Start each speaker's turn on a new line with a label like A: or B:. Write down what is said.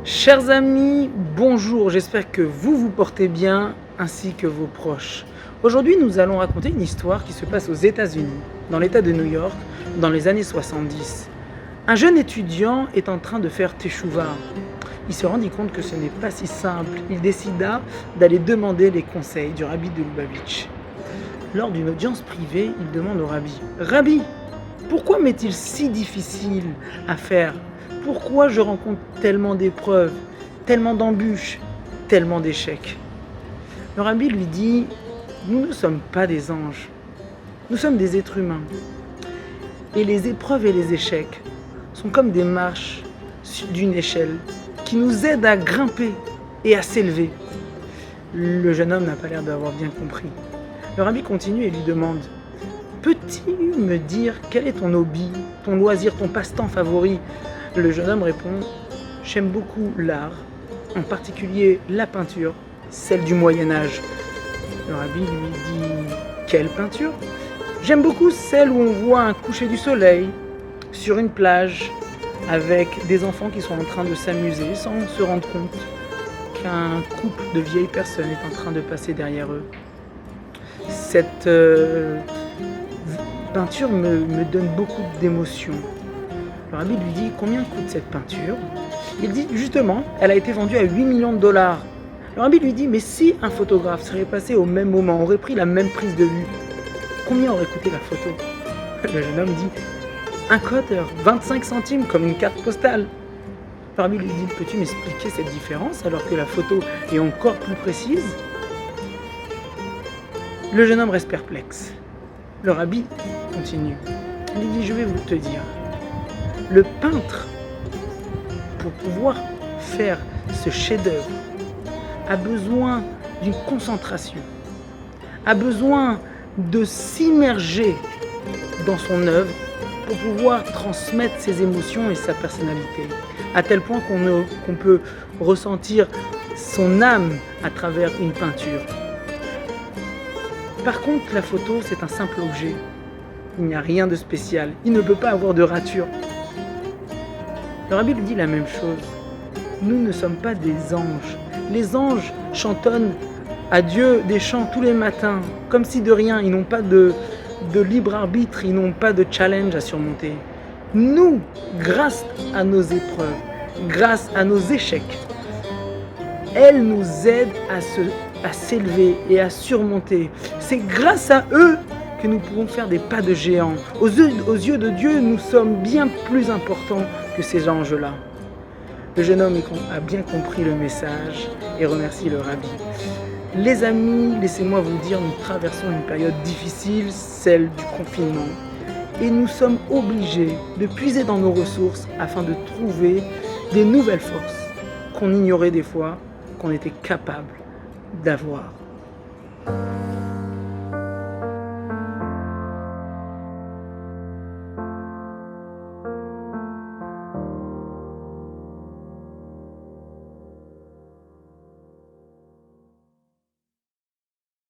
A: Chers amis, bonjour, j'espère que vous vous portez bien ainsi que vos proches. Aujourd'hui, nous allons raconter une histoire qui se passe aux États-Unis, dans l'État de New York, dans les années 70. Un jeune étudiant est en train de faire teshuva. Il se rendit compte que ce n'est pas si simple. Il décida d'aller demander les conseils du rabbi de Lubavitch. Lors d'une audience privée, il demande au rabbi: « Rabbi, pourquoi m'est-il si difficile à faire ? Pourquoi je rencontre tellement d'épreuves, tellement d'embûches, tellement d'échecs ?» Le rabbi lui dit: « Nous ne sommes pas des anges, nous sommes des êtres humains. Et les épreuves et les échecs sont comme des marches d'une échelle qui nous aident à grimper et à s'élever. » Le jeune homme n'a pas l'air d'avoir bien compris. Le rabbi continue et lui demande: « Peux-tu me dire quel est ton hobby, ton loisir, ton passe-temps favori ?» Le jeune homme répond: « J'aime beaucoup l'art, en particulier la peinture, celle du Moyen-Âge. » Le rabbi lui dit: « Quelle peinture ? » ?»« J'aime beaucoup celle où on voit un coucher du soleil sur une plage avec des enfants qui sont en train de s'amuser sans se rendre compte qu'un couple de vieilles personnes est en train de passer derrière eux. Cette peinture me donne beaucoup d'émotions. » Le rabbi lui dit: « Combien coûte cette peinture ?» Il dit: « Justement, elle a été vendue à 8 millions de dollars. » Le rabbi lui dit: « Mais si un photographe serait passé au même moment, aurait pris la même prise de vue, combien aurait coûté la photo ?» Le jeune homme dit: « Un quarter, 25 centimes, comme une carte postale. » Le rabbi lui dit: « Peux-tu m'expliquer cette différence alors que la photo est encore plus précise ?» Le jeune homme reste perplexe. Le rabbi continue. Il dit: « Je vais vous te dire. Le peintre, pour pouvoir faire ce chef-d'œuvre, a besoin d'une concentration, a besoin de s'immerger dans son œuvre pour pouvoir transmettre ses émotions et sa personnalité, à tel point qu'on peut ressentir son âme à travers une peinture. Par contre, la photo, c'est un simple objet. Il n'y a rien de spécial. Il ne peut pas avoir de rature. » Le rabbi lui dit la même chose. Nous ne sommes pas des anges. Les anges chantonnent à Dieu des chants tous les matins, comme si de rien. Ils n'ont pas de libre arbitre, ils n'ont pas de challenge à surmonter. Nous, grâce à nos épreuves, grâce à nos échecs, elles nous aident à s'élever et à surmonter. C'est grâce à eux que nous pouvons faire des pas de géant. Aux yeux de Dieu, nous sommes bien plus importants que ces anges-là. Le jeune homme a bien compris le message et remercie le rabbi. Les amis, laissez-moi vous dire, nous traversons une période difficile, celle du confinement. Et nous sommes obligés de puiser dans nos ressources afin de trouver des nouvelles forces qu'on ignorait des fois, qu'on était capable d'avoir.